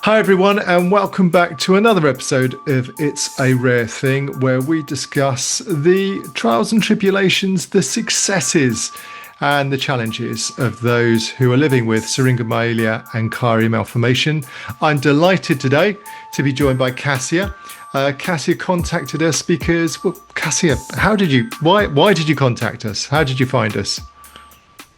Hi, everyone, and welcome back to another episode of It's a Rare Thing, where we discuss the trials and tribulations, the successes, and the challenges of those who are living with Syringomyelia and Chiari malformation. I'm delighted today to be joined by Cassia. Cassia contacted us because, well, Cassia, why did you contact us? How did you find us?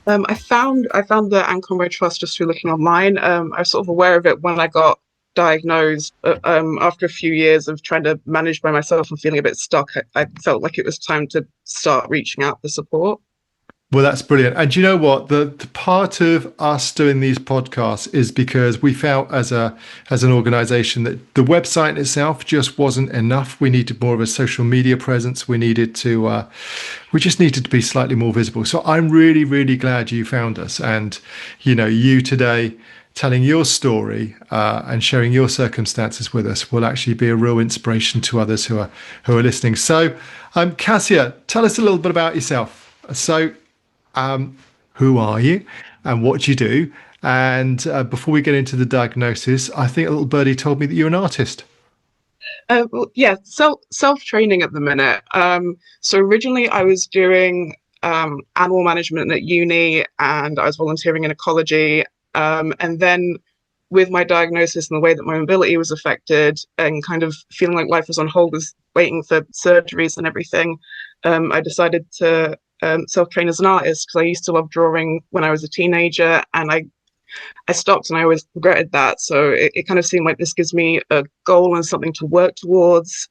I found the Ancombo Trust just through looking online. I was sort of aware of it when I got diagnosed. After a few years of trying to manage by myself and feeling a bit stuck, I felt like it was time to start reaching out for support. Well, that's brilliant. And you know what? The part of us doing these podcasts is because we felt as an organization that the website itself just wasn't enough. We needed more of a social media presence. We just needed to be slightly more visible. So I'm really, really glad you found us. And, you today telling your story and sharing your circumstances with us will actually be a real inspiration to others who are listening. So, Cassia, tell us a little bit about yourself. So, who are you and what do you do? And before we get into the diagnosis, I think a little birdie told me that you're an artist. Yeah, self-training at the minute. So originally I was doing animal management at uni and I was volunteering in ecology. And then with my diagnosis and the way that my mobility was affected and kind of feeling like life was on hold, was waiting for surgeries and everything, I decided to self-train as an artist because I used to love drawing when I was a teenager, and I stopped and I always regretted that. So it kind of seemed like this gives me a goal and something to work towards.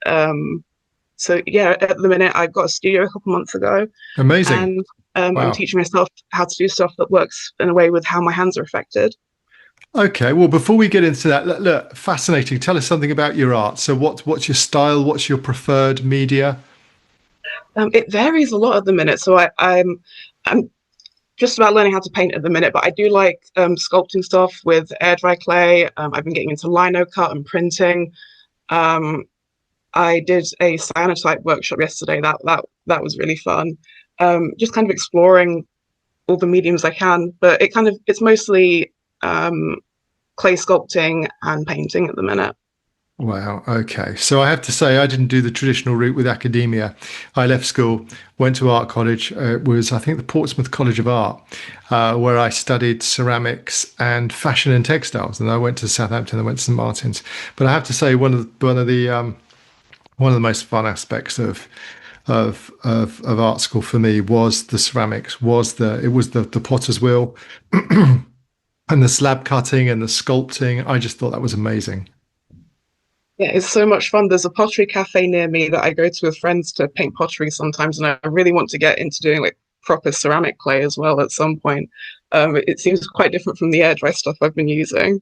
So yeah, at the minute I got a studio a couple months ago. Amazing. And Wow. I'm teaching myself how to do stuff that works in a way with how my hands are affected. Okay, well, before we get into that, look, fascinating. Tell us something about your art. So what's your style? What's your preferred media? It varies a lot at the minute. So I'm just about learning how to paint at the minute, but I do like sculpting stuff with air dry clay. I've been getting into lino cut and printing. I did a cyanotype workshop yesterday. That was really fun. Just kind of exploring all the mediums I can, but it's mostly clay sculpting and painting at the minute. Wow. Okay. So I have to say, I didn't do the traditional route with academia. I left school, went to art college. It was, I think, the Portsmouth College of Art, where I studied ceramics and fashion and textiles. And I went to Southampton. I went to St Martin's. But I have to say, one of the most fun aspects of art school for me was the ceramics. It was the potter's wheel and the slab cutting and the sculpting. I just thought that was amazing. Yeah, it's so much fun. There's a pottery cafe near me that I go to with friends to paint pottery sometimes, and I really want to get into doing like proper ceramic clay as well at some point. It seems quite different from the air dry stuff I've been using.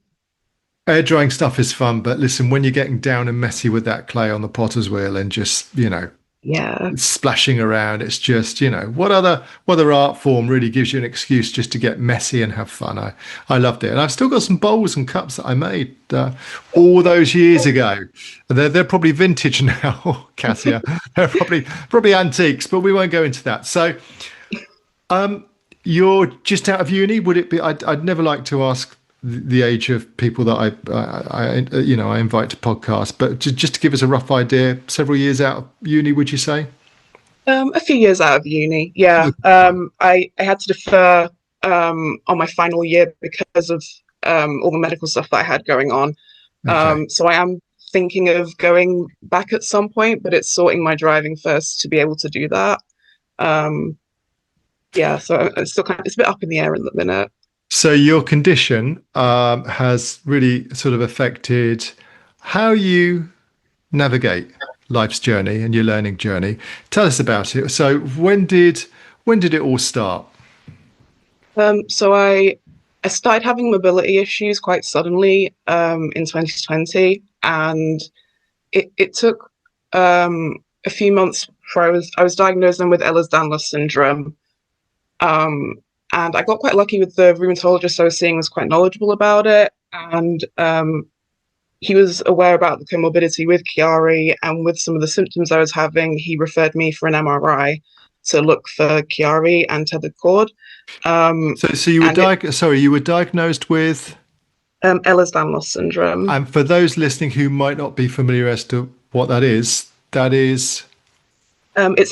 Air drying stuff is fun, but listen, when you're getting down and messy with that clay on the potter's wheel and just, Yeah. splashing around, it's just, what other art form really gives you an excuse just to get messy and have fun? I loved it. And I've still got some bowls and cups that I made all those years ago. They're probably vintage now, Cassia. They're probably antiques, but we won't go into that. So, you're just out of uni. Would it be? I'd never like to ask the age of people that I invite to podcasts, but just to give us a rough idea, several years out of uni, would you say? A few years out of uni, yeah. I had to defer on my final year because of all the medical stuff that I had going on. Okay. So I am thinking of going back at some point, but it's sorting my driving first to be able to do that. Yeah, so it's still it's a bit up in the air at the minute. So your condition has really sort of affected how you navigate life's journey and your learning journey. Tell us about it. So when did it all start? So I started having mobility issues quite suddenly in 2020, and it took a few months before I was diagnosed then with Ehlers-Danlos syndrome. And I got quite lucky with the rheumatologist I was seeing was quite knowledgeable about it, and he was aware about the comorbidity with Chiari, and with some of the symptoms I was having, he referred me for an MRI to look for Chiari and tethered cord. So you were And it, you were diagnosed with Ehlers-Danlos syndrome. And for those listening who might not be familiar as to what that is, it's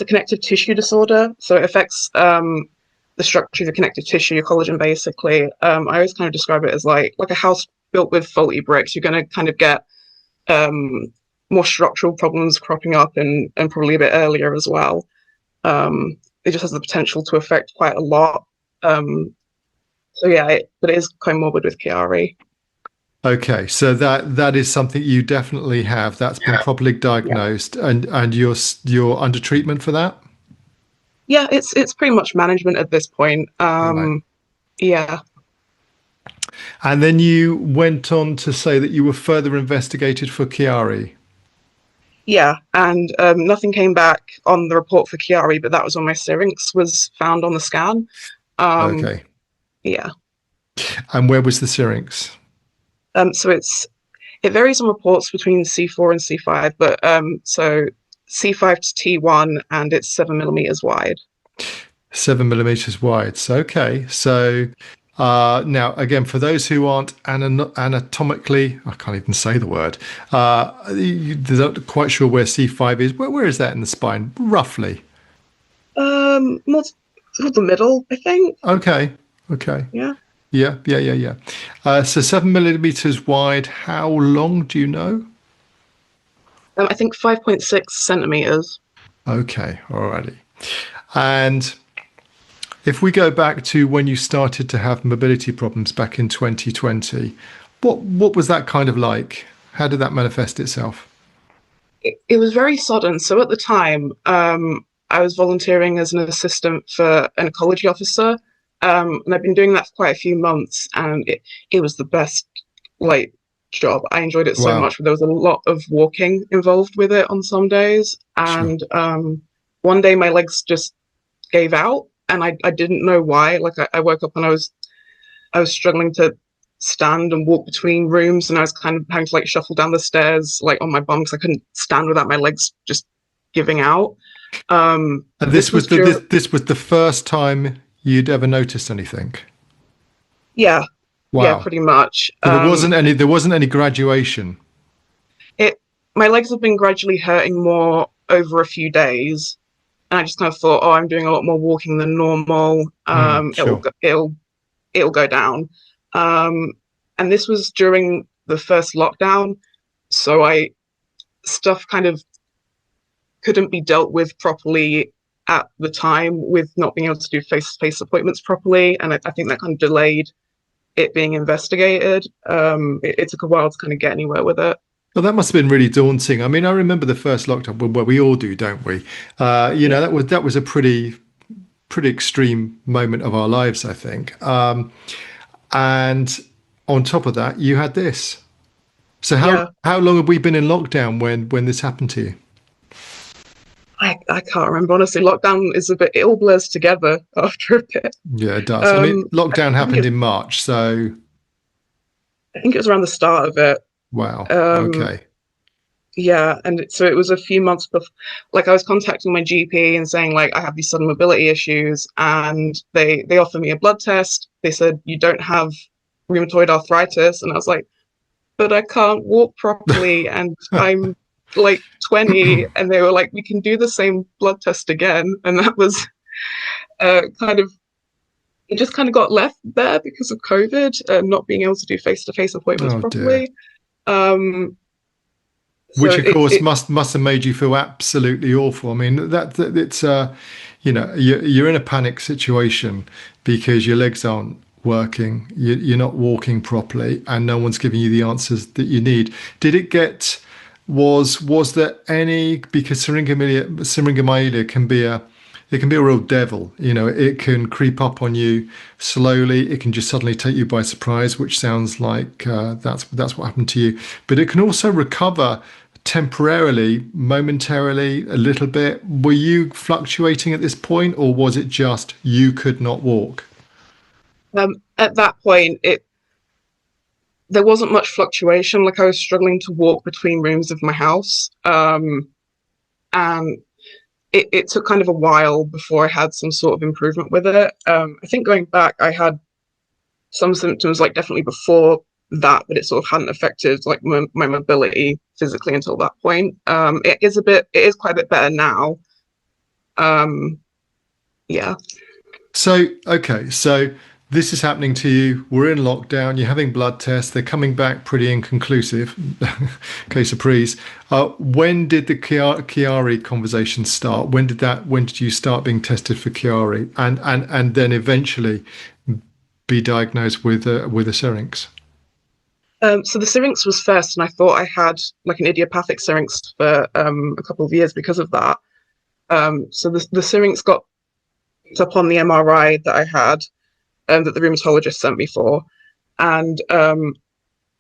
a connective tissue disorder, so it affects the structure of your connective tissue, your collagen, basically. I always kind of describe it as like a house built with faulty bricks. You're going to kind of get more structural problems cropping up, and probably a bit earlier as well. It just has the potential to affect quite a lot. So yeah, but it is comorbid with Chiari. okay. So that is something you definitely have. That's been properly diagnosed, and you're under treatment for that. Yeah, it's pretty much management at this point. Right. Yeah. And then you went on to say that you were further investigated for Chiari. Yeah, and nothing came back on the report for Chiari, but that was when my syrinx was found on the scan. Okay. Yeah. And where was the syrinx? So it varies on reports between C4 and C5, but so C5 to T1, and it's 7 millimeters wide. 7 millimeters wide. So, okay. So now, again, for those who aren't anatomically, I can't even say the word, they're not quite sure where C5 is. Where is that in the spine, roughly? More toward the middle, I think. Okay. Okay. Yeah. Yeah. So 7 millimeters wide. How long do you know? I think 5.6 centimeters. Okay. Alrighty. And if we go back to when you started to have mobility problems back in 2020, what was that kind of like? How did that manifest itself? It was very sudden. So at the time, I was volunteering as an assistant for an ecology officer, and I've been doing that for quite a few months, and it was the best job. I enjoyed it so Wow. much, but there was a lot of walking involved with it on some days, Sure. and one day my legs just gave out, and I didn't know why. I woke up and I was struggling to stand and walk between rooms, and I was kind of having to shuffle down the stairs on my bum because I couldn't stand without my legs just giving out. And this was the first time you'd ever noticed anything. Yeah. Wow. Yeah, pretty much. So there wasn't any graduation. My legs have been gradually hurting more over a few days, and I just kind of thought, oh, I'm doing a lot more walking than normal. Sure. It'll go down. And this was during the first lockdown, so stuff kind of couldn't be dealt with properly at the time, with not being able to do face-to-face appointments properly, and I think that kind of delayed it being investigated. It took a while to kind of get anywhere with it. Well, that must have been really daunting. I mean, I remember the first lockdown. Well, we all do, don't we? That was a pretty extreme moment of our lives, I think. And on top of that, you had this. So how long have we been in lockdown when this happened to you? I can't remember, honestly. Lockdown it all blurs together after a bit. Yeah, it does. I mean, lockdown happened in March, so I think it was around the start of it. Wow. Okay. Yeah, and so it was a few months before. I was contacting my GP and saying I have these sudden mobility issues, and they offered me a blood test. They said you don't have rheumatoid arthritis, and I was like, but I can't walk properly, and I'm 20, and they were like, we can do the same blood test again, and that was it just kind of got left there because of COVID, not being able to do face-to-face appointments properly. Which of course must have made you feel absolutely awful. I mean, it's you're in a panic situation because your legs aren't working, you're not walking properly, and no one's giving you the answers that you need. Did it get was there any, because Syringomyelia can be a real devil. It can creep up on you slowly. It can just suddenly take you by surprise, which sounds like that's what happened to you. But it can also recover temporarily, momentarily, a little bit. Were you fluctuating at this point, or was it just you could not walk? At that point, there wasn't much fluctuation. I was struggling to walk between rooms of my house, and it took kind of a while before I had some sort of improvement with it. I think going back, I had some symptoms definitely before that, but it sort of hadn't affected like my mobility physically until that point. It is quite a bit better now. Yeah. So, okay, so this is happening to you. We're in lockdown. You're having blood tests. They're coming back pretty inconclusive. Okay, surprise. When did the Chiari conversation start? When did you start being tested for Chiari, and then eventually be diagnosed with a syrinx? So the syrinx was first, and I thought I had like an idiopathic syrinx for a couple of years because of that. So the syrinx got picked up on the MRI that I had, that the rheumatologist sent me for, and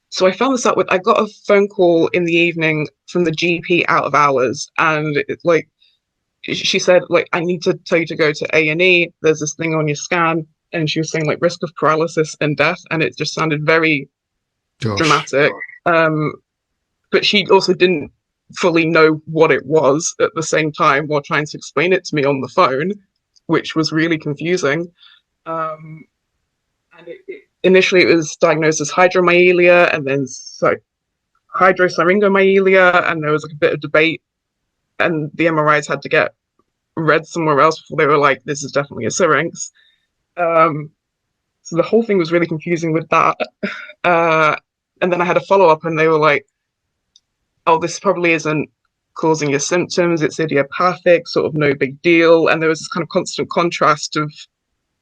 so I found this out I got a phone call in the evening from the GP out of hours, and like she said, like, I need to tell you to go to A&E. There's this thing on your scan, and she was saying like risk of paralysis and death, and it just sounded very dramatic. But she also didn't fully know what it was at the same time while trying to explain it to me on the phone, which was really confusing. And initially it was diagnosed as hydromyelia, and then hydrosyringomyelia, and there was like a bit of debate, and the MRIs had to get read somewhere else before they were like, this is definitely a syrinx. So the whole thing was really confusing with that. And then I had a follow-up, and they were like, oh, this probably isn't causing your symptoms, it's idiopathic, sort of no big deal. And there was this kind of constant contrast of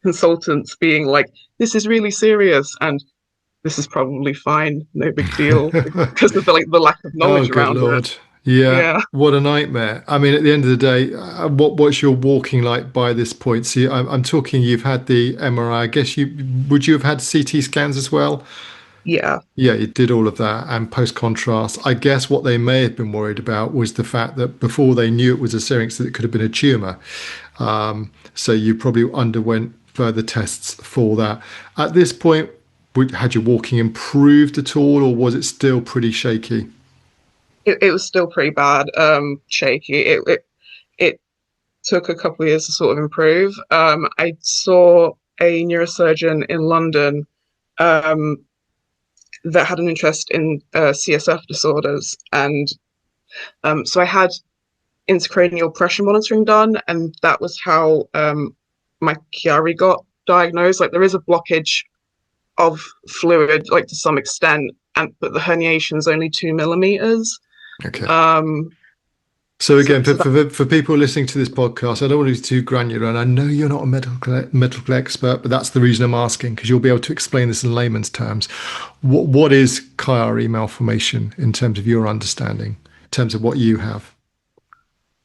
consultants being like, this is really serious, and this is probably fine, no big deal, because of the lack of knowledge around it. Yeah, what a nightmare. I mean, at the end of the day, what's your walking like by this point? See, I'm talking, you've had the MRI. I guess would you have had CT scans as well? Yeah, you did all of that, and post contrast. I guess what they may have been worried about was the fact that before they knew it was a syrinx, that it could have been a tumor. So you probably underwent further tests for that. At this point, had your walking improved at all, or was it still pretty shaky? It was still pretty bad, shaky. It took a couple of years to sort of improve. I saw a neurosurgeon in London that had an interest in CSF disorders, and so I had intracranial pressure monitoring done, and that was how my Chiari got diagnosed. Like, there is a blockage of fluid, like, to some extent, but the herniation is only 2 millimeters. Okay. So again, for people listening to this podcast, I don't want to be too granular, and I know you're not a medical expert, but that's the reason I'm asking, because you'll be able to explain this in layman's terms. What is Chiari malformation in terms of your understanding, in terms of what you have?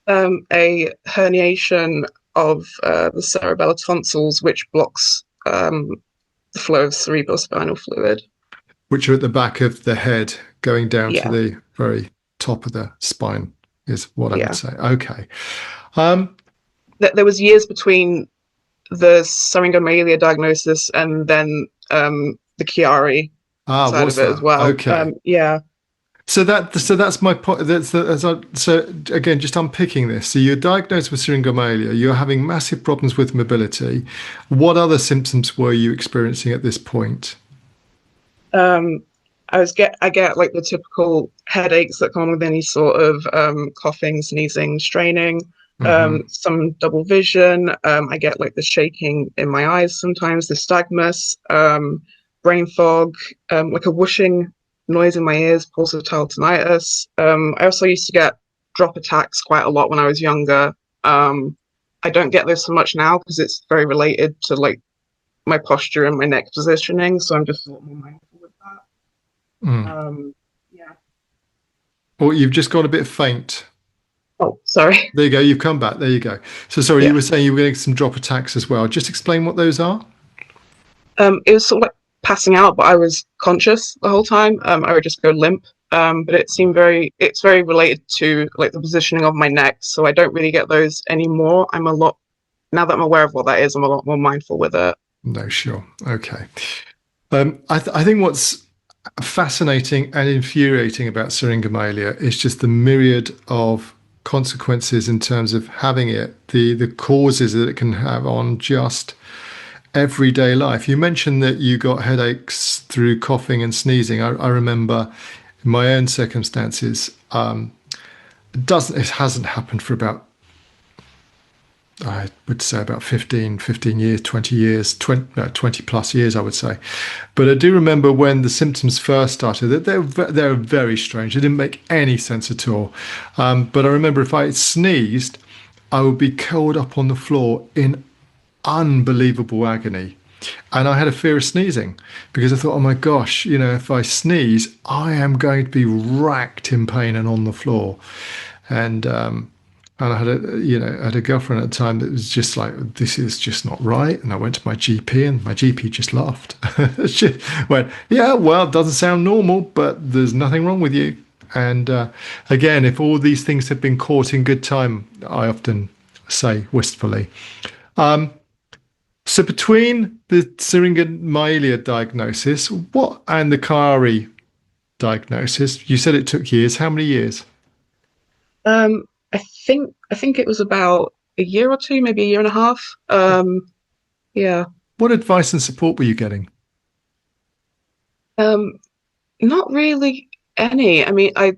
A herniation of the cerebellar tonsils, which blocks the flow of cerebrospinal fluid. Which are at the back of the head, going down to the very top of the spine, is what I would say. Okay. There was years between the Syringomyelia diagnosis and then the Chiari side of it as well. Okay. So that's my point. So again, just unpicking this. So you're diagnosed with Syringomyelia. You're having massive problems with mobility. What other symptoms were you experiencing at this point? I get like the typical headaches that come with any sort of coughing, sneezing, straining, some double vision. I get like the shaking in my eyes sometimes, the nystagmus, brain fog, like a whooshing noise in my ears, pulsatile tinnitus. I also used to get drop attacks quite a lot when I was younger. I don't get this so much now because it's very related to like my posture and my neck positioning, so I'm just a lot more mindful with that. Well, you've just got a bit faint. Oh, sorry. There you go. You've come back. There you go. So sorry, you were saying you were getting some drop attacks as well. Just explain what those are. It was sort of like passing out, but I was conscious the whole time. I would just go limp. But it's very related to like the positioning of my neck. So I don't really get those anymore. Now that I'm aware of what that is, I'm a lot more mindful with it. No, sure. Okay. I think what's fascinating and infuriating about Syringomyelia is just the myriad of consequences in terms of having it, the causes that it can have on just everyday life. You mentioned that you got headaches through coughing and sneezing. I remember in my own circumstances, it hasn't happened for about, I would say about 15 years, 20 years, 20 plus years, I would say. But I do remember when the symptoms first started, that they're very strange. They didn't make any sense at all. But I remember if I sneezed, I would be curled up on the floor in unbelievable agony. And I had a fear of sneezing because I thought, oh my gosh, if I sneeze, I am going to be racked in pain and on the floor. And I had a girlfriend at the time that was just like, this is just not right. And I went to my GP, and my GP just laughed. She went, yeah, well, it doesn't sound normal, but there's nothing wrong with you. And again, if all these things had been caught in good time, I often say wistfully. So between the Syringomyelia diagnosis, and the Chiari diagnosis, you said it took years. How many years? I think it was about a year or two, maybe a year and a half. Yeah. What advice and support were you getting? Not really any. I mean, I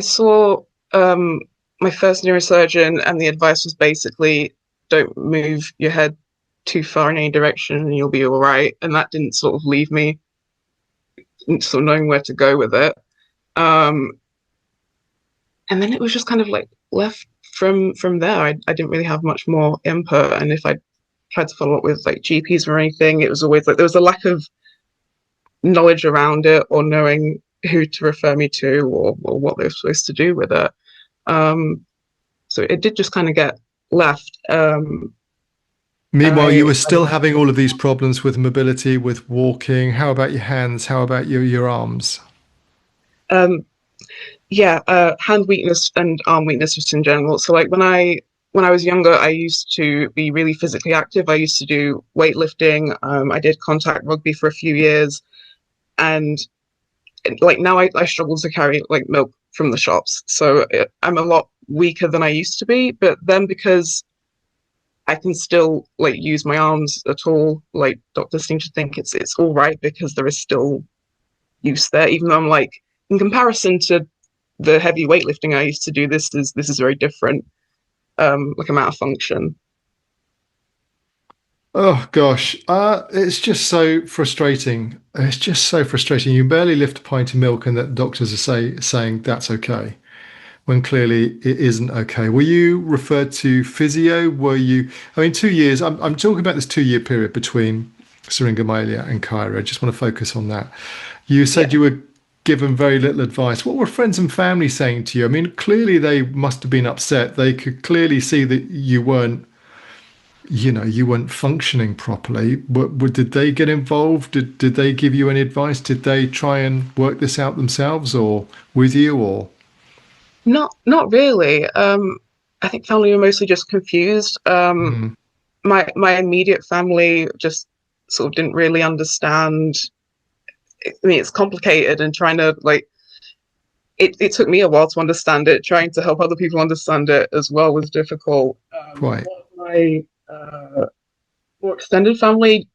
saw my first neurosurgeon, and the advice was basically don't move your head too far in any direction and you'll be all right. And that didn't sort of leave me sort of knowing where to go with it. And then it was just kind of like left from there. I didn't really have much more input. And if I tried to follow up with like GPs or anything, it was always like there was a lack of knowledge around it, or knowing who to refer me to, or what they were supposed to do with it. So it did just kind of get left. Meanwhile, you were still having all of these problems with mobility, with walking. How about your hands? How about your arms? Hand weakness and arm weakness just in general. So like when I was younger, I used to be really physically active. I used to do weightlifting. I did contact rugby for a few years, and like now I struggle to carry like milk from the shops. So I'm a lot weaker than I used to be. But then because I can still like use my arms at all, like doctors seem to think it's all right because there is still use there, even though I'm like, in comparison to the heavy weightlifting I used to do, this is very different, like amount of function. Oh gosh, it's just so frustrating. It's just so frustrating. You barely lift a pint of milk, and that doctors are saying that's okay, when clearly it isn't okay. Were you referred to physio? Were you? I mean, 2 years. I'm talking about this 2 year period between Syringomyelia and Chiari. I just want to focus on that. You said you were given very little advice. What were friends and family saying to you? I mean, clearly they must have been upset. They could clearly see that you weren't functioning properly. Did they get involved? Did they give you any advice? Did they try and work this out themselves, or with you, or? Not really. I think family were mostly just confused. My immediate family just sort of didn't really understand. I mean, it's complicated, and trying to like it took me a while to understand it. Trying to help other people understand it as well was difficult. Right. My more extended family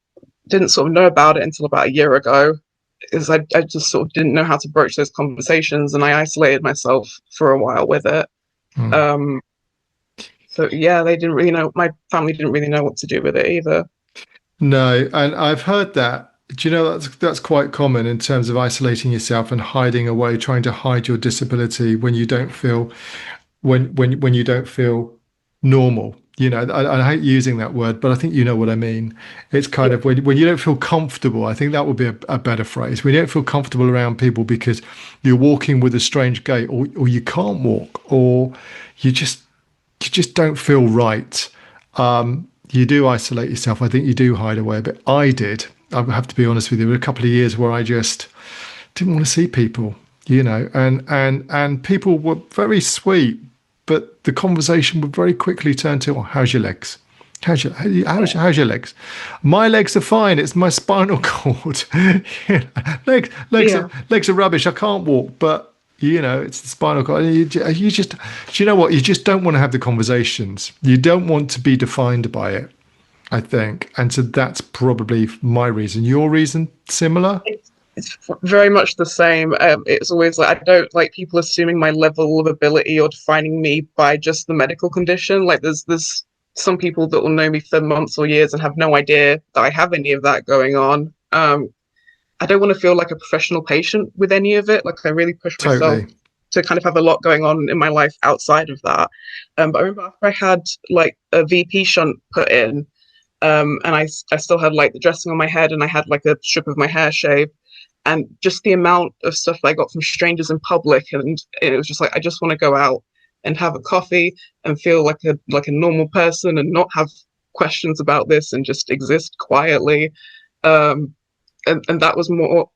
didn't sort of know about it until about a year ago, because I just sort of didn't know how to broach those conversations, and I isolated myself for a while with it. So yeah, they didn't really know. My family didn't really know what to do with it either. No, and I've heard that. Do you know that's quite common in terms of isolating yourself and hiding away, trying to hide your disability when you don't feel when you don't feel normal. I hate using that word, but I think you know what I mean. It's kind of when you don't feel comfortable. I think that would be a better phrase. When you don't feel comfortable around people because you're walking with a strange gait, or you can't walk, or you just don't feel right. You do isolate yourself. I think you do hide away a bit. I did. I have to be honest with you. There were a couple of years where I just didn't want to see people, and people were very sweet, but the conversation would very quickly turn to, how's your legs? How's your legs? My legs are fine. It's my spinal cord. Legs are rubbish. I can't walk, but it's the spinal cord. You just, do you know what? You just don't want to have the conversations. You don't want to be defined by it. I think. And so that's probably my reason. Your reason, similar? It's very much the same. It's always like I don't like people assuming my level of ability or defining me by just the medical condition. Like there's some people that will know me for months or years and have no idea that I have any of that going on. I don't want to feel like a professional patient with any of it. Like I really push myself Totally. to kind of have a lot going on in my life outside of that. But I remember after I had like a VP shunt put in, and I still had like the dressing on my head and I had like a strip of my hair shaved, and just the amount of stuff I got from strangers in public, and it was just like I just want to go out and have a coffee and feel like a normal person and not have questions about this and just exist quietly. Um, and that was more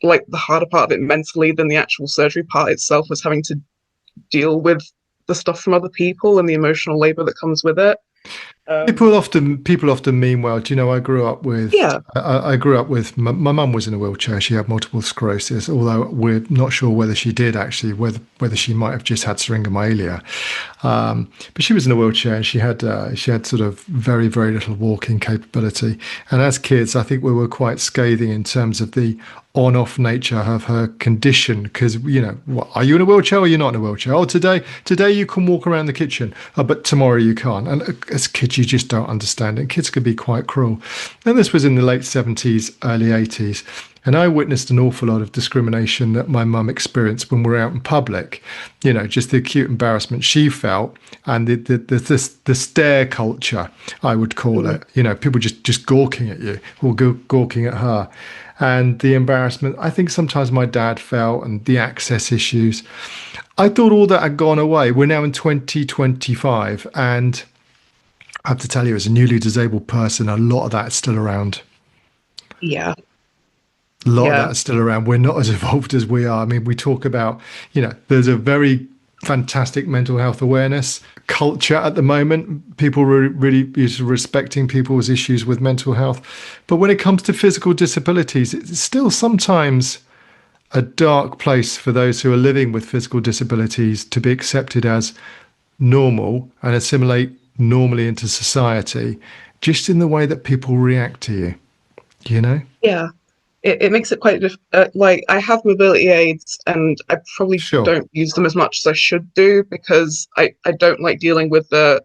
like the harder part of it mentally than the actual surgery part itself, was having to deal with the stuff from other people and the emotional labor that comes with it. Um, People often mean well. Do you know? yeah, I grew up with my mum was in a wheelchair. She had multiple sclerosis, although we're not sure whether she did actually, whether she might have just had syringomyelia. But she was in a wheelchair and she had sort of very very little walking capability. And as kids, I think we were quite scathing in terms of the on-off nature of her condition, because what, are you in a wheelchair or you're not in a wheelchair? Oh, today you can walk around the kitchen, but tomorrow you can't. And as kids, you just don't understand it. Kids can be quite cruel. And this was in the late 70s, early 80s. And I witnessed an awful lot of discrimination that my mum experienced when we were out in public. Just the acute embarrassment she felt, and the stare culture, I would call it. People just gawking at you or gawking at her. And the embarrassment I think sometimes my dad felt, and the access issues. I thought all that had gone away. We're now in 2025, and I have to tell you, as a newly disabled person, a lot of that is still around. yeah, A lot of yeah, that is still around. We're not as evolved as we are. I mean, we talk about, there's a very fantastic mental health awareness culture at the moment. People really respecting people's issues with mental health. But when it comes to physical disabilities, it's still sometimes a dark place for those who are living with physical disabilities to be accepted as normal and assimilate normally into society, just in the way that people react to you, you know? yeah. It makes it quite like I have mobility aids and I probably Sure. don't use them as much as I should do, because I don't like dealing with the,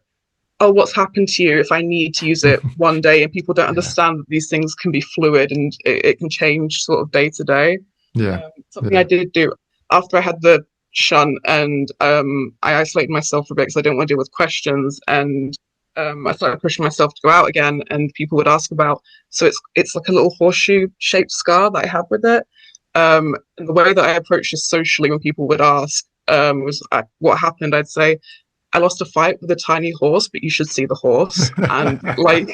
oh, what's happened to you if I need to use it one day, and people don't Yeah. understand that these things can be fluid and it can change sort of day to day. Yeah. Something I Yeah. did do after I had the shunt, and I isolated myself for a bit because I didn't want to deal with questions, and I started pushing myself to go out again, and people would ask about. So it's like a little horseshoe shaped scar that I have with it. And the way that I approached this socially when people would ask was what happened. I'd say, I lost a fight with a tiny horse, but you should see the horse. And like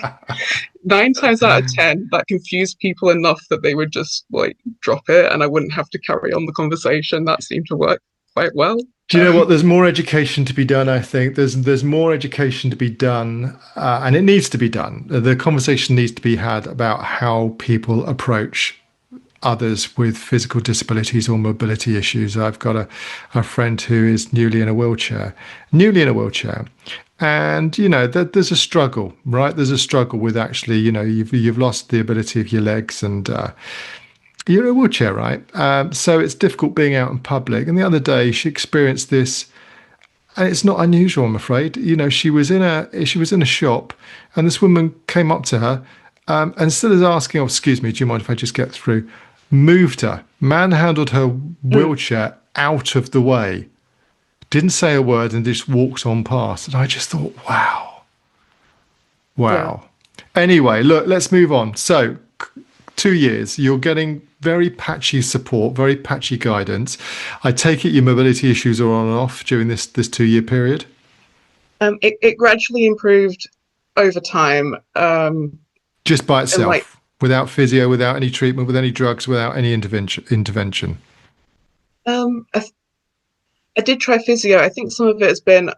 9 times out of 10, that confused people enough that they would just like drop it and I wouldn't have to carry on the conversation. That seemed to work quite well. Do you know what? There's more education to be done. I think there's more education to be done, and it needs to be done. The conversation needs to be had about how people approach others with physical disabilities or mobility issues. I've got a friend who is newly in a wheelchair. And there's a struggle, right? There's a struggle with actually, you've lost the ability of your legs, and you're in a wheelchair, right? So it's difficult being out in public. And the other day, she experienced this, and it's not unusual, I'm afraid. She was in a shop, and this woman came up to her, and instead of asking, "Oh, excuse me, do you mind if I just get through?" moved her, manhandled her wheelchair out of the way, didn't say a word, and just walked on past. And I just thought, wow, Yeah. wow. Anyway, look, let's move on. So, 2 years, you're getting very patchy support, very patchy guidance. I take it your mobility issues are on and off during this 2 year period. It gradually improved over time. Just by And like, itself, without physio, without any treatment, with any drugs, without any intervention. I I did try physio. I think some of it has been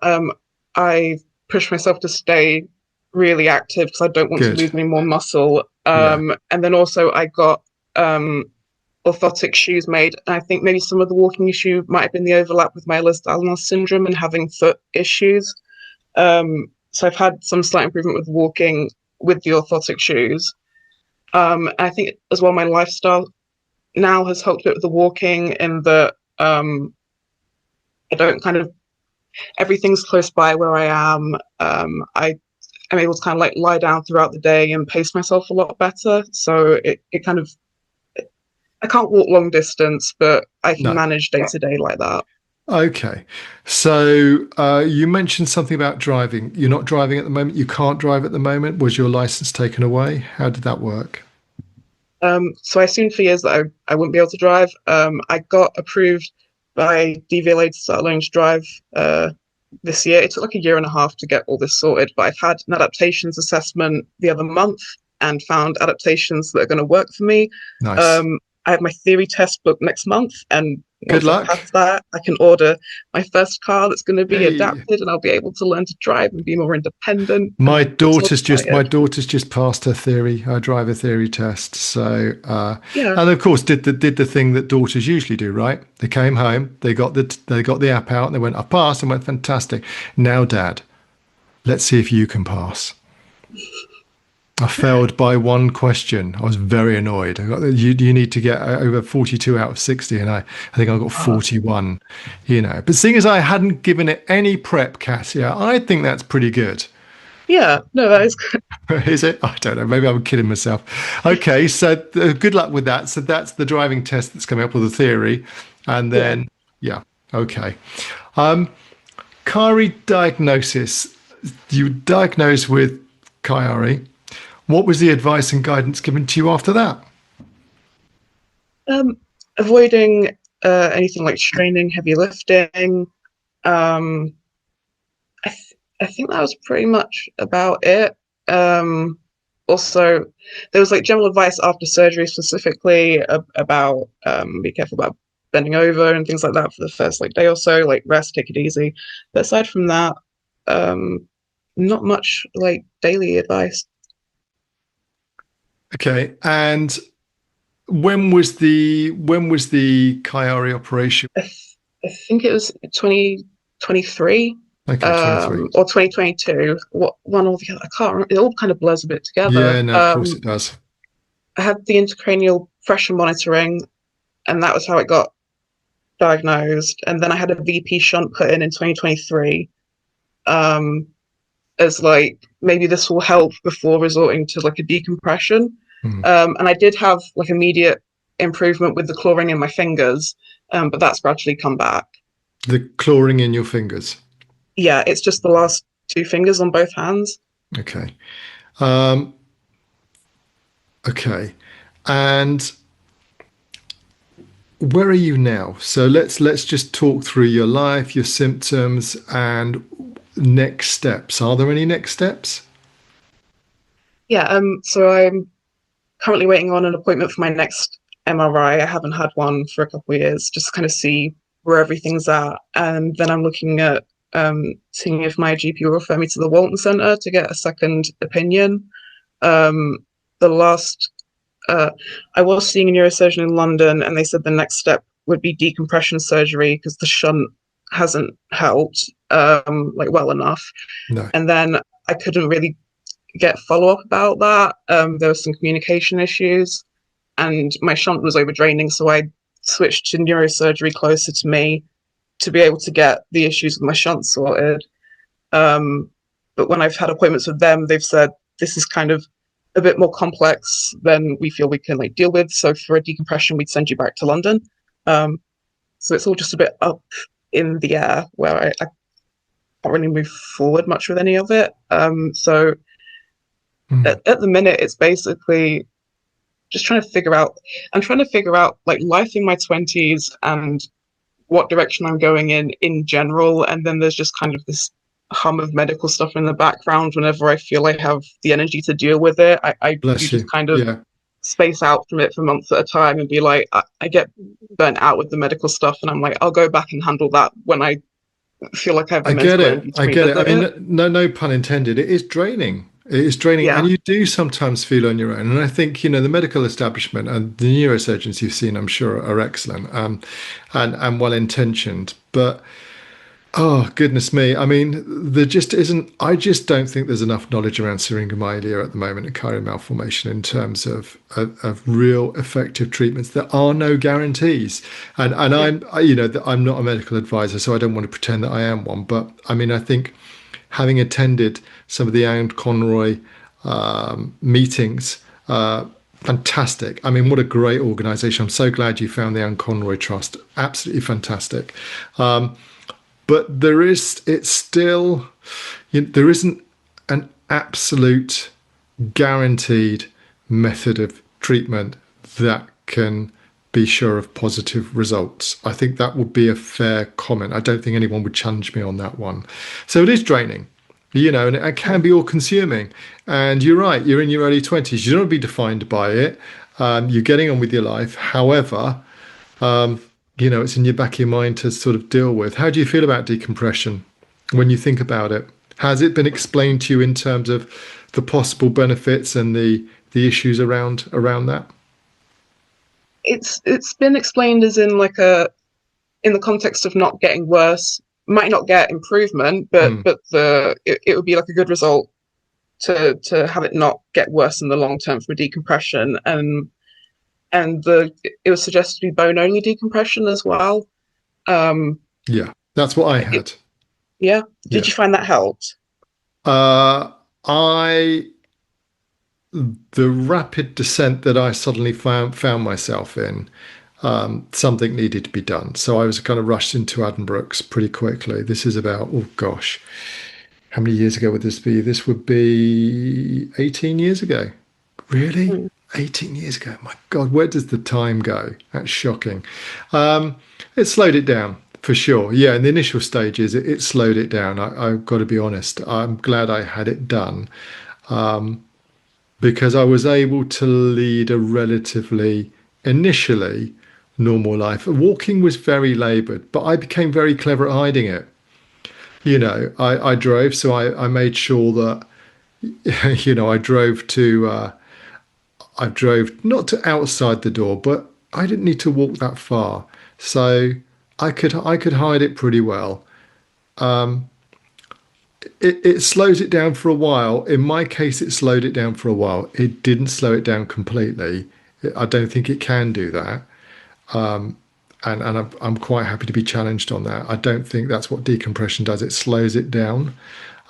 I pushed myself to stay really active because I don't want to Good. lose any more muscle. Yeah. And then also I got orthotic shoes made. And I think maybe some of the walking issue might have been the overlap with my Ehlers-Darlos syndrome and having foot issues. So I've had some slight improvement with walking with the orthotic shoes. I think as well, my lifestyle now has helped a bit with the walking in that I don't kind of, everything's close by where I am. I am able to kind of like lie down throughout the day and pace myself a lot better. So it kind of, I can't walk long distance, but I can No. manage day to day like that. Okay. So you mentioned something about driving. You're not driving at the moment. You can't drive at the moment. Was your license taken away? How did that work? So I assumed for years that I wouldn't be able to drive. I got approved by DVLA to start learning to drive this year. It took like a year and a half to get all this sorted, but I've had an adaptations assessment the other month and found adaptations that are going to work for me. Nice. I have my theory test booked next month, and Good once I've luck. passed that, I can order my first car that's going to be Hey. adapted, and I'll be able to learn to drive and be more independent. My And I'm so my excited. daughter's just passed her driver theory test. So Yeah, and of course did the thing that daughters usually do, right? They came home, they got the app out, and they went, I passed, and went, fantastic. Now, Dad, let's see if you can pass. I failed by one question. I was very annoyed. You need to get over 42 out of 60, and I think I got 41, But seeing as I hadn't given it any prep, Cassia, I think that's pretty good. yeah, no, that is good. Is it? I don't know. Maybe I'm kidding myself. Okay, so good luck with that. So that's the driving test that's coming up with the theory. And Yeah. then, yeah, okay. Chiari diagnosis. You were diagnosed with Chiari. What was the advice and guidance given to you after that? Avoiding anything like straining, heavy lifting. Um, I think that was pretty much about it. Also, there was like general advice after surgery, specifically about be careful about bending over and things like that for the first like day or so. Like rest, take it easy. But aside from that, not much like daily advice. Okay, and when was the Chiari operation? I think it was 2023 Okay, 23. or 2022. What one or the other? I can't remember. It all kind of blurs a bit together. Yeah, no, of course it does. I had the intracranial pressure monitoring, and that was how it got diagnosed. And then I had a VP shunt put in 2023, as like maybe this will help before resorting to like a decompression. Hmm. And I did have like immediate improvement with the clawing in my fingers, but that's gradually come back. The clawing in your fingers. Yeah, it's just the last two fingers on both hands. Okay. Okay. And where are you now? So let's just talk through your life, your symptoms, and next steps. Are there any next steps? Yeah, so I'm currently waiting on an appointment for my next MRI. I haven't had one for a couple of years, just to kind of see where everything's at. And then I'm looking at seeing if my GP will refer me to the Walton Centre to get a second opinion. The last, I was seeing a neurosurgeon in London, and they said the next step would be decompression surgery because the shunt hasn't helped like well enough. No. And then I couldn't really get follow up about that. There were some communication issues, and my shunt was overdraining, so I switched to neurosurgery closer to me to be able to get the issues with my shunt sorted. But when I've had appointments with them, they've said this is kind of a bit more complex than we feel we can like deal with. So for a decompression, we'd send you back to London. So it's all just a bit up in the air where I can't really move forward much with any of it. So at the minute, it's basically just trying to figure out. I'm trying to figure out like life in my 20s and what direction I'm going in general. And then there's just kind of this hum of medical stuff in the background whenever I feel I have the energy to deal with it. I do Bless you. just kind of Yeah. space out from it for months at a time and be like, I get burnt out with the medical stuff, and I'm like, I'll go back and handle that when I feel like I have the I get mental it. energy to I get it. I revisit mean, it. no pun intended. It is draining. It is draining, Yeah. and you do sometimes feel on your own. And I think the medical establishment and the neurosurgeons you've seen, I'm sure, are excellent and well intentioned. But Oh, goodness me. I mean, there just isn't, I just don't think there's enough knowledge around Syringomyelia at the moment and chiari malformation in terms of real effective treatments. There are no guarantees. And Yeah. I'm not a medical advisor, so I don't want to pretend that I am one. But I mean, I think having attended some of the Anne Conroy meetings, fantastic. I mean, what a great organization. I'm so glad you found the Anne Conroy Trust. Absolutely fantastic. But it's still, there isn't an absolute guaranteed method of treatment that can be sure of positive results. I think that would be a fair comment. I don't think anyone would challenge me on that one. So it is draining, and it can be all consuming. And you're right, you're in your early 20s. You don't want to be defined by it. You're getting on with your life. However, it's in your back of your mind to sort of deal with. How do you feel about decompression when you think about it? Has it been explained to you in terms of the possible benefits and the issues around that? It's been explained as in in the context of not getting worse, might not get improvement, but Mm, it would be like a good result to have it not get worse in the long term from a decompression, and it was suggested to be bone only decompression as well. Um, yeah, that's what I it, had. yeah, did Yeah. you find that helped? I the rapid descent that I suddenly found myself in, something needed to be done. So I was kind of rushed into Addenbrooke's pretty quickly. This is about, oh gosh, how many years ago would this be? This would be 18 years ago. Really? Mm, 18 years ago. My God, where does the time go? That's shocking. Um, it slowed it down for sure. Yeah, in the initial stages, it slowed it down. I've got to be honest. I'm glad I had it done because I was able to lead a relatively, initially, normal life. Walking was very labored, but I became very clever at hiding it. I drove, so I made sure that, I drove not to outside the door, but I didn't need to walk that far. So I could hide it pretty well. It slows it down for a while. In my case, it slowed it down for a while. It didn't slow it down completely. I don't think it can do that. And I'm quite happy to be challenged on that. I don't think that's what decompression does. It slows it down.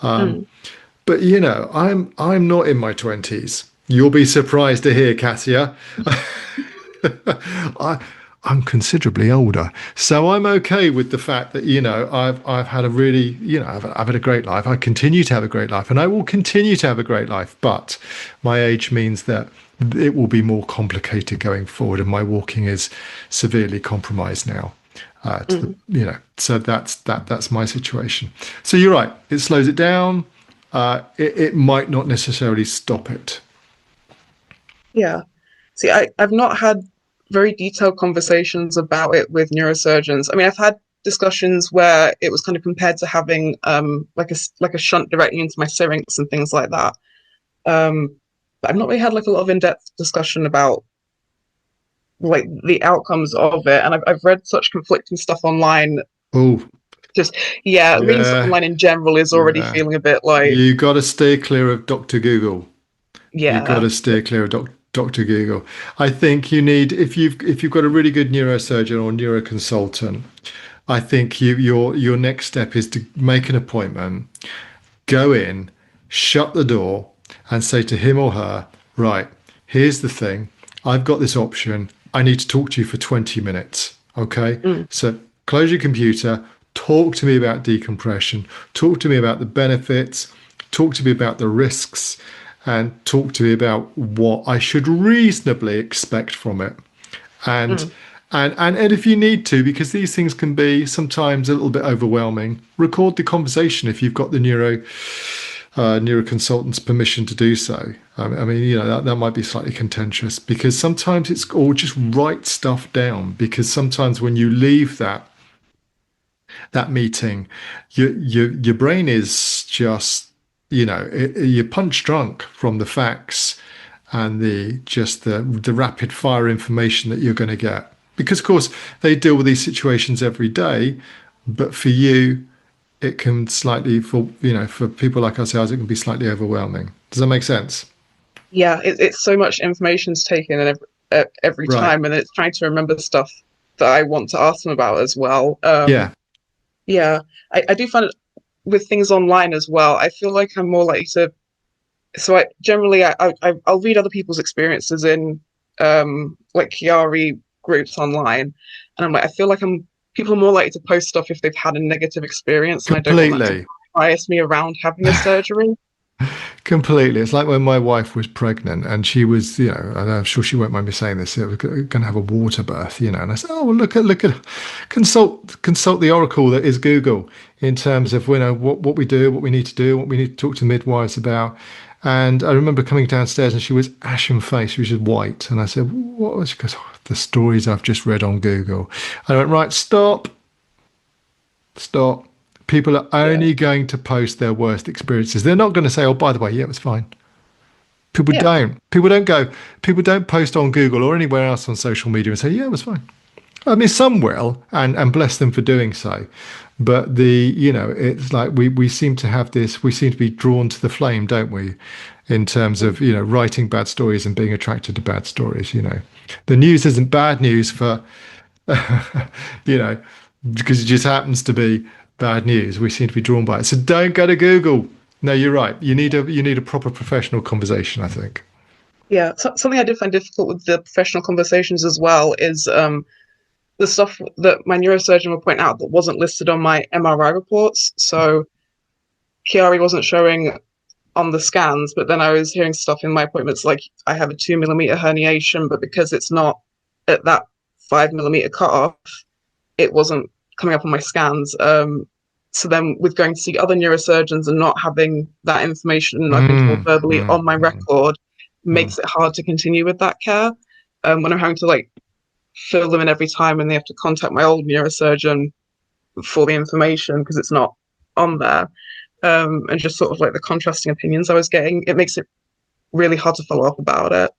mm. But I'm not in my 20s. You'll be surprised to hear, Cassia. I, I'm considerably older, so I'm okay with the fact that I've had a really I've had a great life. I continue to have a great life, and I will continue to have a great life. But my age means that it will be more complicated going forward, and my walking is severely compromised now. So that's my situation. So you're right; it slows it down. It might not necessarily stop it. Yeah. See, I've not had very detailed conversations about it with neurosurgeons. I mean, I've had discussions where it was kind of compared to having like a shunt directly into my syrinx and things like that. But I've not really had like a lot of in-depth discussion about like the outcomes of it. And I've read such conflicting stuff online. Oh, Just yeah, reading stuff yeah, online in general is already yeah. feeling a bit like You got to steer clear of Dr. Google. You got yeah. to steer clear of Dr. Google. I think you need if you've got a really good neurosurgeon or neuroconsultant. I think your next step is to make an appointment, go in, shut the door, and say to him or her, right, here's the thing. I've got this option. I need to talk to you for 20 minutes. Okay. Mm, So close your computer, talk to me about decompression, talk to me about the benefits, talk to me about the risks, and talk to me about what I should reasonably expect from it. And mm, and if you need to, because these things can be sometimes a little bit overwhelming, record the conversation if you've got the neuroconsultant's permission to do so. I mean, that might be slightly contentious because sometimes it's or just write stuff down because sometimes when you leave that meeting, your brain is just you're punch drunk from the facts and the rapid fire information that you're going to get because of course they deal with these situations every day, but for you it can slightly, for people like ourselves, it can be slightly overwhelming. Does that make sense? Yeah, it's so much information's taken and every Right. time, and it's trying to remember stuff that I want to ask them about as well. Yeah. Yeah, I do find it with things online as well. I feel like I'm more likely to. So I generally I'll read other people's experiences in like Chiari groups online, and I'm like I feel like people are more likely to post stuff if they've had a negative experience, and I don't want that to Completely. bias me around having a surgery. Completely. It's like when my wife was pregnant and she was, and I'm sure she won't mind me saying this, was going to have a water birth, and I said, oh, well, look at, consult the oracle that is Google in terms of, what we do, what we need to do, what we need to talk to midwives about. And I remember coming downstairs and she was ashen faced, she was just white. And I said, what was, she goes, oh, the stories I've just read on Google. I went, right, stop. People are Yeah, only going to post their worst experiences. They're not going to say, oh, by the way, yeah, it was fine. People yeah, don't. People don't post on Google or anywhere else on social media and say, yeah, it was fine. I mean, some will, and bless them for doing so. But it's like we seem to have this, we seem to be drawn to the flame, don't we? In terms of, writing bad stories and being attracted to bad stories. The news isn't bad news for, you know, because it just happens to be bad news. We seem to be drawn by it. So don't go to Google. No, you're right. You need a proper professional conversation, I think. yeah. So, something I did find difficult with the professional conversations as well is the stuff that my neurosurgeon would point out that wasn't listed on my MRI reports. So Chiari wasn't showing on the scans, but then I was hearing stuff in my appointments like I have a 2 millimeter herniation, but because it's not at that 5 millimeter cutoff, it wasn't coming up on my scans. So then, with going to see other neurosurgeons and not having that information I've been told Mm, verbally mm, on my mm, record, mm. makes it hard to continue with that care. When I'm having to like fill them in every time, and they have to contact my old neurosurgeon for the information because it's not on there, and just sort of like the contrasting opinions I was getting, it makes it really hard to follow up about it.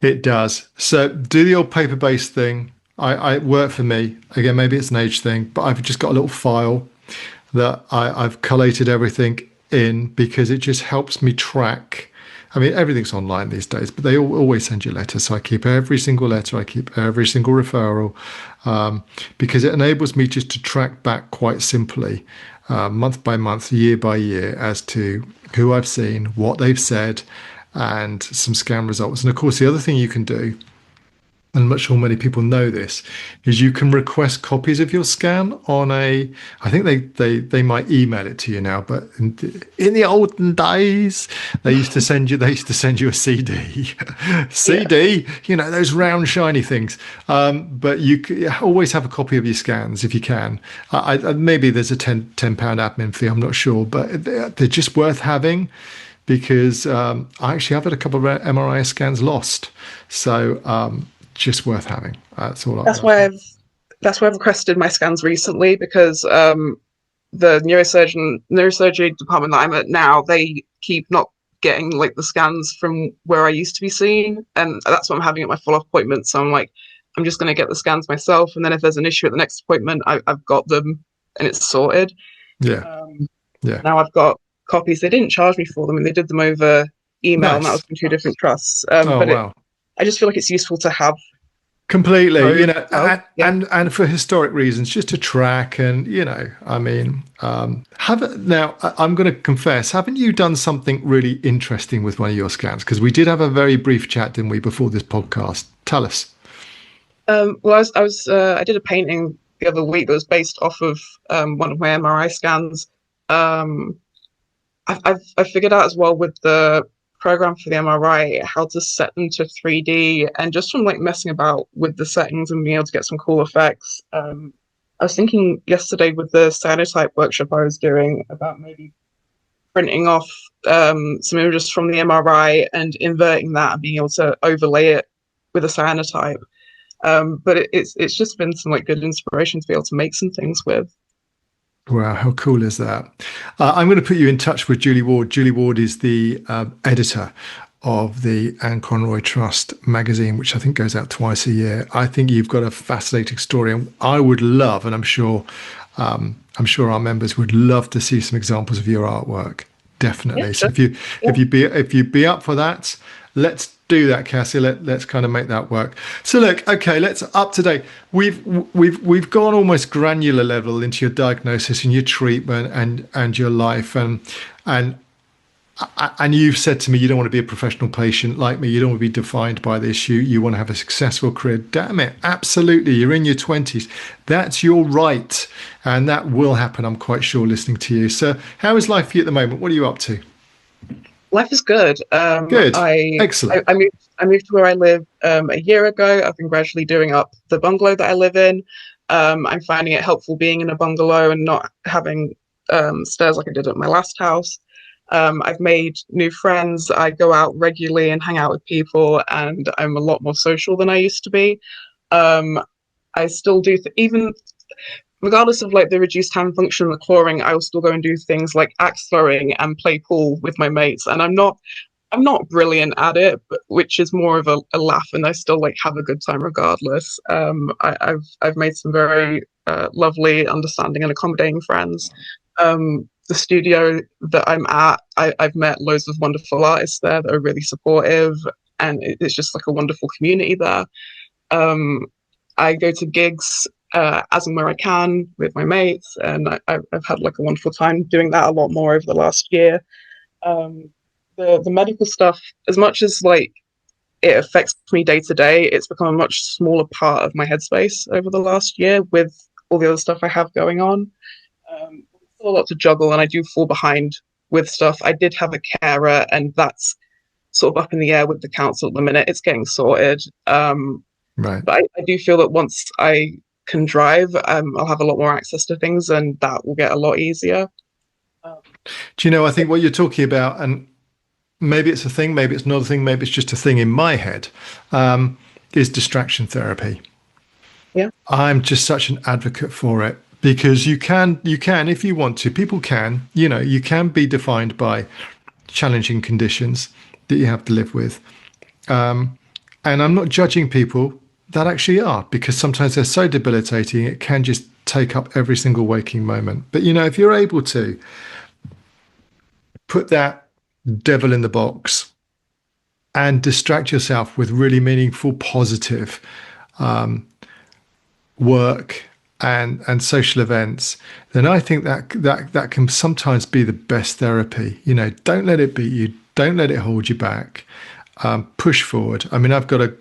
It does. So do the old paper-based thing. I work for me. Again, maybe it's an age thing, but I've just got a little file that I've collated everything in because it just helps me track. I mean, everything's online these days, but they always send you letters. So I keep every single letter, I keep every single referral, because it enables me just to track back quite simply, month by month, year by year, as to who I've seen, what they've said, and some scan results. And of course, the other thing you can do, and I'm not sure many people know this, is you can request copies of your scan on I think they might email it to you now, but in the olden days, they used to send you a CD, Yeah, CD, those round shiny things. But always have a copy of your scans if you can. Maybe there's a £10 admin fee, I'm not sure, but they're just worth having because I actually have had a couple of MRI scans lost. So just worth having. That's all. that's why I've requested my scans recently because the neurosurgery department that I'm at now, they keep not getting like the scans from where I used to be seen, and that's what I'm having at my follow-up appointment. So I'm like, I'm just going to get the scans myself, and then if there's an issue at the next appointment, I've got them and it's sorted. Yeah, Um, yeah. Now I've got copies. They didn't charge me for them, and they did them over email, and that was Nice. from two different trusts. Oh wow. I just feel like it's useful to have Completely. both. Oh, yeah. And for historic reasons, just to track and I mean, I'm going to confess, haven't you done something really interesting with one of your scans? Because we did have a very brief chat, didn't we, before this podcast? Tell us. Well, I did a painting the other week that was based off of one of my MRI scans. Um, I've figured out as well with the program for the MRI how to set them to 3D, and just from like messing about with the settings and being able to get some cool effects. I was thinking yesterday with the cyanotype workshop I was doing about maybe printing off some images from the MRI and inverting that and being able to overlay it with a cyanotype. But it's just been some like good inspiration to be able to make some things with. Wow, how cool is that? I'm going to put you in touch with Julie Ward. Julie Ward is the editor of the Anne Conroy Trust magazine, which I think goes out twice a year. I think you've got a fascinating story, and I would love, and I'm sure our members would love to see some examples of your artwork. Definitely. Yeah, So sure. if you'd be up for that, let's do that, Cassie. Let's kind of make that work. So look, okay, let's up to date. We've gone almost granular level into your diagnosis and your treatment and your life and you've said to me you don't want to be a professional patient like me. You don't want to be defined by this. You want to have a successful career. Damn it, absolutely. You're in your 20s. That's your right, and that will happen. I'm quite sure. Listening to you. So, how is life for you at the moment? What are you up to? Life is good. Good, I, excellent. I moved to where I live a year ago. I've been gradually doing up the bungalow that I live in. I'm finding it helpful being in a bungalow and not having stairs like I did at my last house. I've made new friends. I go out regularly and hang out with people, and I'm a lot more social than I used to be. Um, I still do, even regardless of like the reduced hand function and the clawing, I will still go and do things like axe throwing and play pool with my mates. And I'm not brilliant at it, but, which is more of a laugh, and I still like have a good time regardless. I've made some very lovely, understanding, and accommodating friends. The studio that I'm at, I've met loads of wonderful artists there that are really supportive, and it's just like a wonderful community there. Um, I go to gigs as and where I can with my mates, and I've had like a wonderful time doing that a lot more over the last year. Um, the medical stuff, as much as like it affects me day to day, it's become a much smaller part of my headspace over the last year with all the other stuff I have going on. Still a lot to juggle, and I do fall behind with stuff. I did have a carer, and that's sort of up in the air with the council at the minute. It's getting sorted. Right. But I do feel that once I can drive, I'll have a lot more access to things, and that will get a lot easier. Um, Do you know? I so think what you're talking about, and maybe it's a thing, maybe it's not a thing, maybe it's just a thing in my head, is distraction therapy. yeah, I'm just such an advocate for it because you can, if you want to, people can, you can be defined by challenging conditions that you have to live with. And I'm not judging people that actually are because sometimes they're so debilitating, it can just take up every single waking moment. But, if you're able to put that devil in the box and distract yourself with really meaningful, positive work and social events, then I think that can sometimes be the best therapy. Don't let it beat you. Don't let it hold you back. Push forward. I mean, I've got a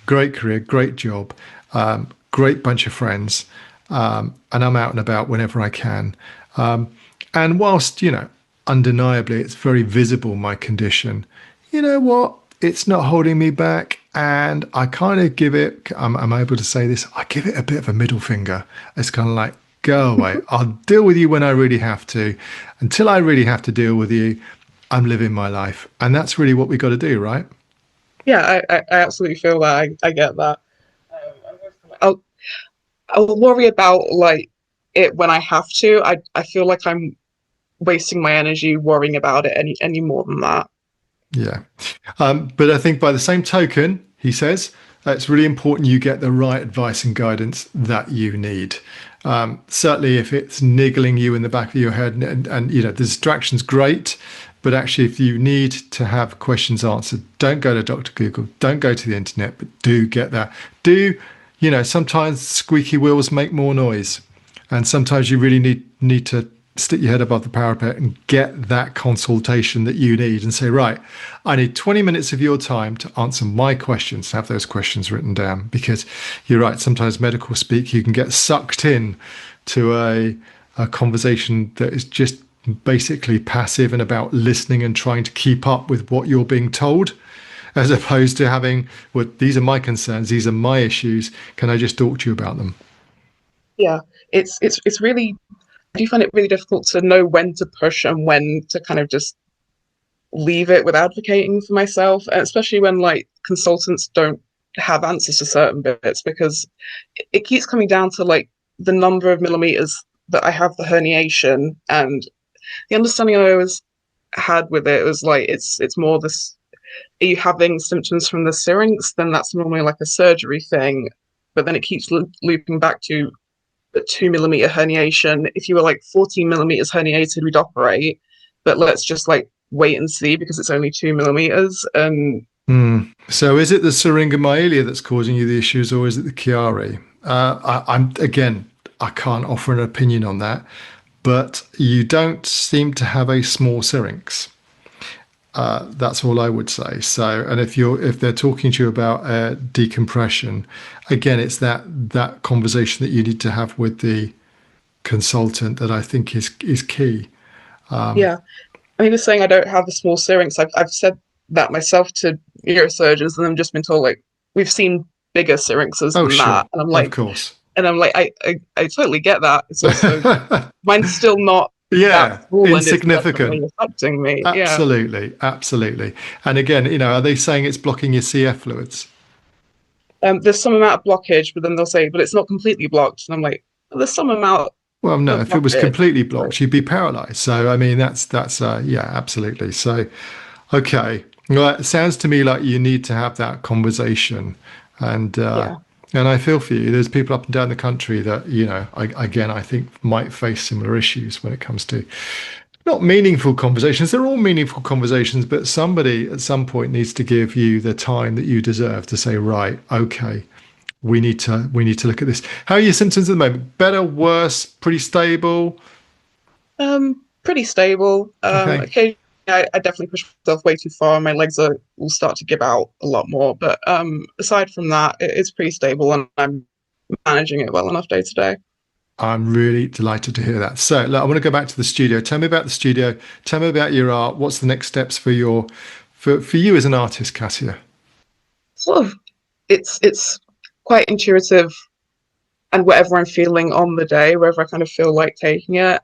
great career, great job, great bunch of friends, and I'm out and about whenever I can. And whilst, undeniably it's very visible, my condition, you know what? It's not holding me back. And I kind of give it, I'm able to say this, I give it a bit of a middle finger. It's kind of like, go away. I'll deal with you when I really have to. Until I really have to deal with you, I'm living my life. And that's really what we got to do, right? yeah, I absolutely feel that. I get that. I'll I'll worry about like it when I have to. I feel like I'm wasting my energy worrying about it any more than that. Yeah. But I think by the same token, he says, it's really important you get the right advice and guidance that you need. Certainly, if it's niggling you in the back of your head and the distraction's great, but actually, if you need to have questions answered, don't go to Dr. Google, don't go to the internet, but do get that. Sometimes squeaky wheels make more noise. And sometimes you really need to stick your head above the parapet and get that consultation that you need and say, right, I need 20 minutes of your time to answer my questions, have those questions written down. Because you're right, sometimes medical speak, you can get sucked in to a conversation that is just basically passive and about listening and trying to keep up with what you're being told, as opposed to having, well, these are my concerns, these are my issues, can I just talk to you about them? Yeah, it's really. I do find it really difficult to know when to push and when to kind of just leave it with advocating for myself, especially when like consultants don't have answers to certain bits because it keeps coming down to like the number of millimeters that I have the herniation, and the understanding I always had with it was like it's more this are you having symptoms from the syrinx? Then that's normally like a surgery thing. But then it keeps looping back to a 2 millimeter herniation. If you were like 14 millimeters herniated, we'd operate. But let's just like wait and see because it's only 2 millimeters. And So is it the Syringomyelia that's causing you the issues, or is it the Chiari? I can't offer an opinion on that, but you don't seem to have a small syrinx. That's all I would say. So, and if they're talking to you about decompression, again, it's that conversation that you need to have with the consultant that I think is key. yeah, I mean, saying I don't have a small syrinx. I've said that myself to neurosurgeons, and I've just been told like we've seen bigger syrinxes Oh, than sure, that, and I'm of like, course. I totally get that. It's also mine's still not Yeah, that small, and it's insignificant. definitely affecting me. Yeah. Absolutely, absolutely. And again, are they saying it's blocking your CF fluids? There's some amount of blockage, but then they'll say, but it's not completely blocked, and I'm like, well, there's some amount Well, no, of if it was blockage. completely blocked, you'd be paralyzed. So, I mean, that's yeah, absolutely. So, okay. Well, it sounds to me like you need to have that conversation, and Yeah. I feel for you. There's people up and down the country that I think might face similar issues when it comes to not meaningful conversations. They're all meaningful conversations, but somebody at some point needs to give you the time that you deserve to say, right, okay, we need to look at this. How are your symptoms at the moment? Better, worse, pretty stable? Pretty stable. Okay. Occasionally, I definitely push myself way too far, and my legs will start to give out a lot more. But aside from that, it's pretty stable, and I'm managing it well enough day to day. I'm really delighted to hear that. So, look, I want to go back to the studio. Tell me about the studio. Tell me about your art. What's the next steps for you as an artist, Cassia? Sort of, it's quite intuitive, and whatever I'm feeling on the day, wherever I kind of feel like taking it.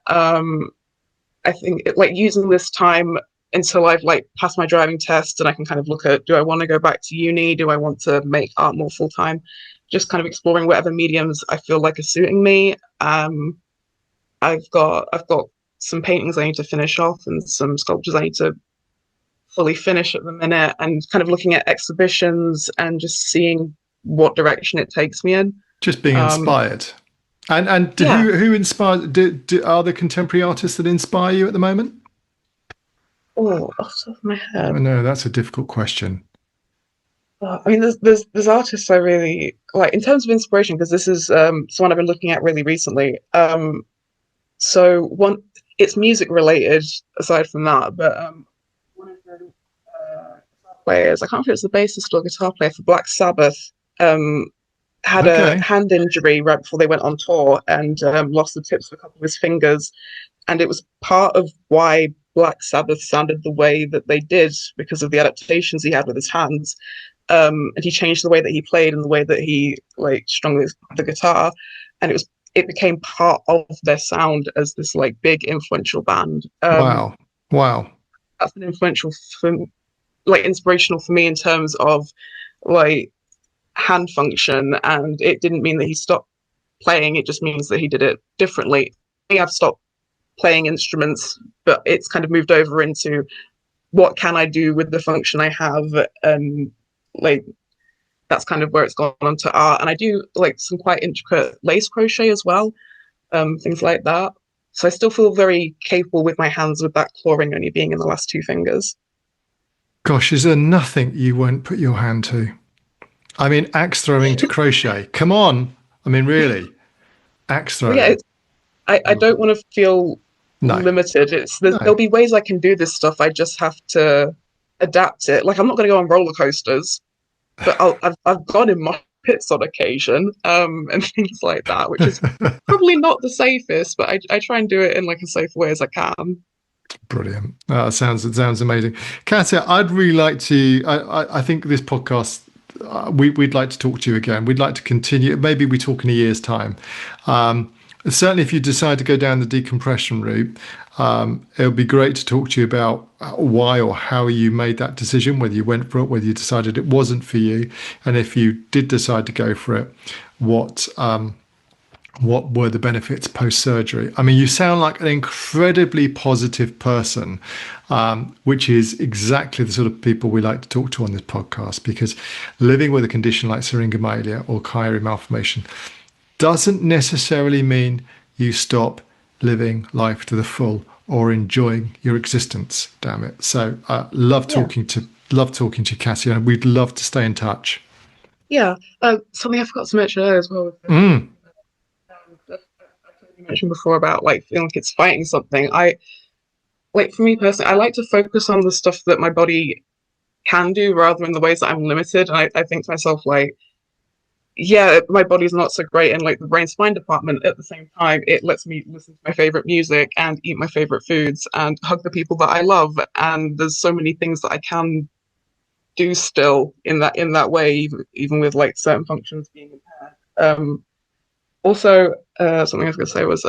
I think like using this time until I've like passed my driving test and I can kind of look at, do I want to go back to uni? Do I want to make art more full time? Just kind of exploring whatever mediums I feel like are suiting me. I've got some paintings I need to finish off and some sculptures I need to fully finish at the minute, and kind of looking at exhibitions and just seeing what direction it takes me in. Just being Um, inspired. And yeah. who inspires? Are there contemporary artists that inspire you at the moment? Oh, off the top of my I head. know that's a difficult question. I mean, there's artists I really like in terms of inspiration, because this is someone I've been looking at really recently. So one, it's music related aside from that, but one of the players, I can't remember if it's the bassist or guitar player for Black Sabbath, um, had a Okay. hand injury right before they went on tour, and lost the tips of a couple of his fingers, and it was part of why Black Sabbath sounded the way that they did because of the adaptations he had with his hands. And he changed the way that he played and the way that he like strung the guitar, and it became part of their sound as this like big influential band. Wow. Wow. That's an influential for like inspirational for me in terms of like hand function, and it didn't mean that he stopped playing, it just means that he did it differently. I've stopped playing instruments, but it's kind of moved over into what can I do with the function I have, and like that's kind of where it's gone on to art. And I do like some quite intricate lace crochet as well, things like that. So I still feel very capable with my hands, with that clawing only being in the last two fingers. Gosh, is there nothing you won't put your hand to? I mean, axe throwing to crochet. Come on. I mean, really, axe But yeah, throwing. I don't want to feel No, limited. no. There'll be ways I can do this stuff. I just have to adapt it. Like I'm not going to go on roller coasters, but I've gone in mosh pits on occasion, and things like that, which is probably not the safest, but I try and do it in like a safe way as I can. Brilliant. It sounds amazing. Katia, I'd really like to. I think this podcast, we'd like to talk to you again. We'd like to continue. Maybe we talk in a year's time. Certainly, if you decide to go down the decompression route, it would be great to talk to you about why or how you made that decision, whether you went for it, whether you decided it wasn't for you, and if you did decide to go for it, what what were the benefits post-surgery. I mean, you sound like an incredibly positive person, which is exactly the sort of people we like to talk to on this podcast, because living with a condition like syringomyelia or Chiari malformation doesn't necessarily mean you stop living life to the full or enjoying your existence. Damn it! So, love talking to Cassia, and we'd love to stay in touch. Yeah. Something I forgot to mention earlier as well. You mentioned before about like feeling like it's fighting something. For me personally, I like to focus on the stuff that my body can do rather than the ways that I'm limited. And I think to myself, like, yeah, my body's not so great in like the brain spine department. At the same time, it lets me listen to my favorite music and eat my favorite foods and hug the people that I love. And there's so many things that I can do still in that way, even with like certain functions being impaired. Also, something I was going to say was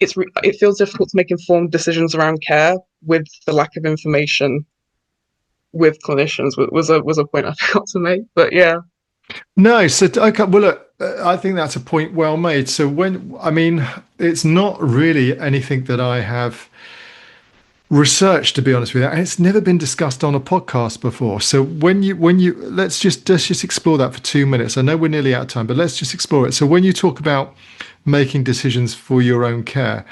it feels difficult to make informed decisions around care with the lack of information with clinicians. Was a point I forgot to make, but yeah. No, so okay. Well, look, I think that's a point well made. So it's not really anything that I have research, to be honest with you, and it's never been discussed on a podcast before. So when you let's just explore that for 2 minutes. I know we're nearly out of time, but let's just explore it. So when you talk about making decisions for your own care,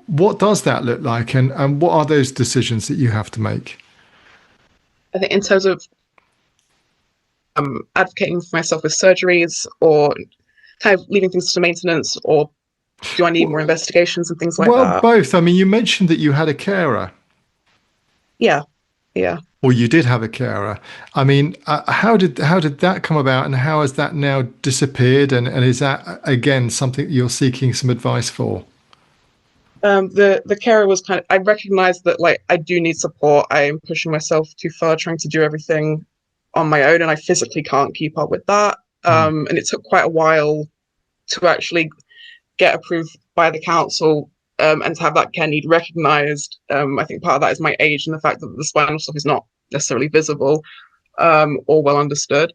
what does that look like, and what are those decisions that you have to make? I think in terms of advocating for myself with surgeries, or kind of leaving things to maintenance, or do I need more investigations and things like that? Well, both. I mean, you mentioned that you had a carer. Yeah. Or you did have a carer. I mean, how did that come about, and how has that now disappeared? And is that again something you're seeking some advice for? The carer was kind of, I recognized that like I do need support. I am pushing myself too far, trying to do everything on my own, and I physically can't keep up with that. And it took quite a while to actually get approved by the council, and to have that care need recognised. I think part of that is my age and the fact that the spinal stuff is not necessarily visible or well understood.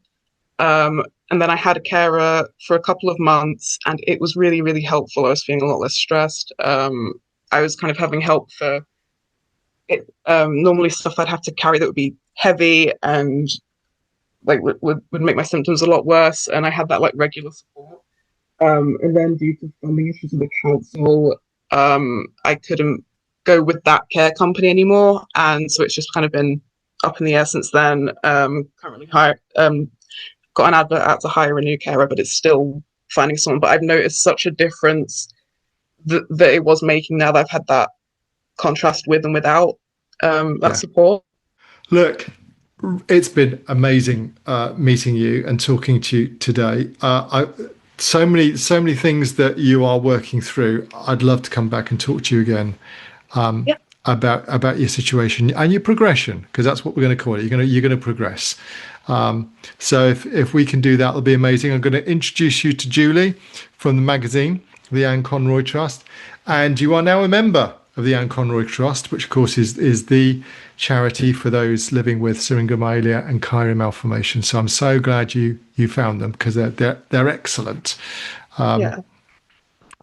And then I had a carer for a couple of months, and it was really, really helpful. I was feeling a lot less stressed. I was kind of having help for it. Normally stuff I'd have to carry that would be heavy and like would make my symptoms a lot worse. And I had that like regular support. And then due to funding issues with the council, I couldn't go with that care company anymore. And so it's just kind of been up in the air since then. Currently got an advert out to hire a new carer, but it's still finding someone. But I've noticed such a difference that it was making now that I've had that contrast with and without that support. Look, it's been amazing meeting you and talking to you today. So many things that you are working through. I'd love to come back and talk to you again about your situation and your progression, because that's what we're going to call it. You're going to progress. So if we can do that, it'll be amazing. I'm going to introduce you to Julie from the magazine, the Anne Conroy Trust, and you are now a member of the Anne Conroy Trust, which of course is the charity for those living with syringomyelia and Chiari malformation. So I'm so glad you found them, because they're excellent. And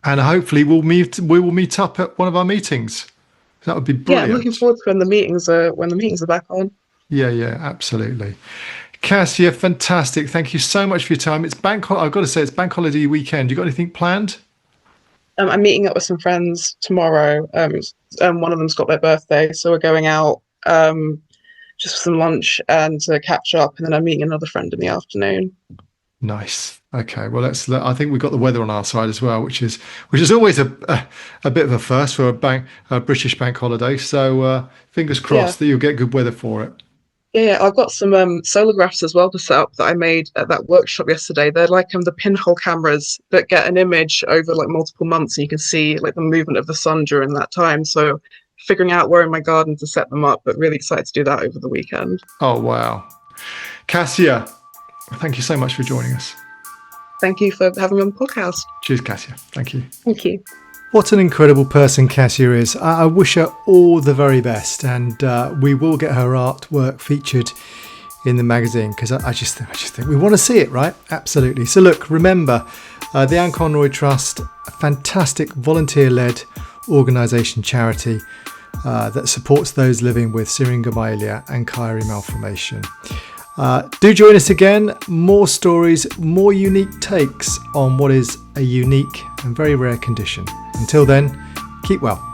hopefully we will meet up at one of our meetings. That would be brilliant. Yeah, I'm looking forward to when the meetings are back on. Yeah, absolutely. Cassia, fantastic. Thank you so much for your time. I've got to say, it's bank holiday weekend. You got anything planned? I'm meeting up with some friends tomorrow. One of them's got their birthday, so we're going out just for some lunch and to catch up, and then I'm meeting another friend in the afternoon. Nice. Okay. Well, I think we've got the weather on our side as well, which is always a bit of a first for a British bank holiday. So fingers crossed that you'll get good weather for it. Yeah, I've got some solographs as well to set up that I made at that workshop yesterday. They're like the pinhole cameras that get an image over like multiple months, and you can see like the movement of the sun during that time. So figuring out where in my garden to set them up, but really excited to do that over the weekend. Oh, wow. Cassia, thank you so much for joining us. Thank you for having me on the podcast. Cheers, Cassia. Thank you. Thank you. What an incredible person Cassia is. I wish her all the very best, and we will get her artwork featured in the magazine, because I just think we want to see it, right? Absolutely. So look, remember, The Anne Conroy Trust, a fantastic volunteer-led organisation charity that supports those living with Syringomyelia and Chiari malformation. Do join us again. More stories, more unique takes on what is a unique and very rare condition. Until then, keep well.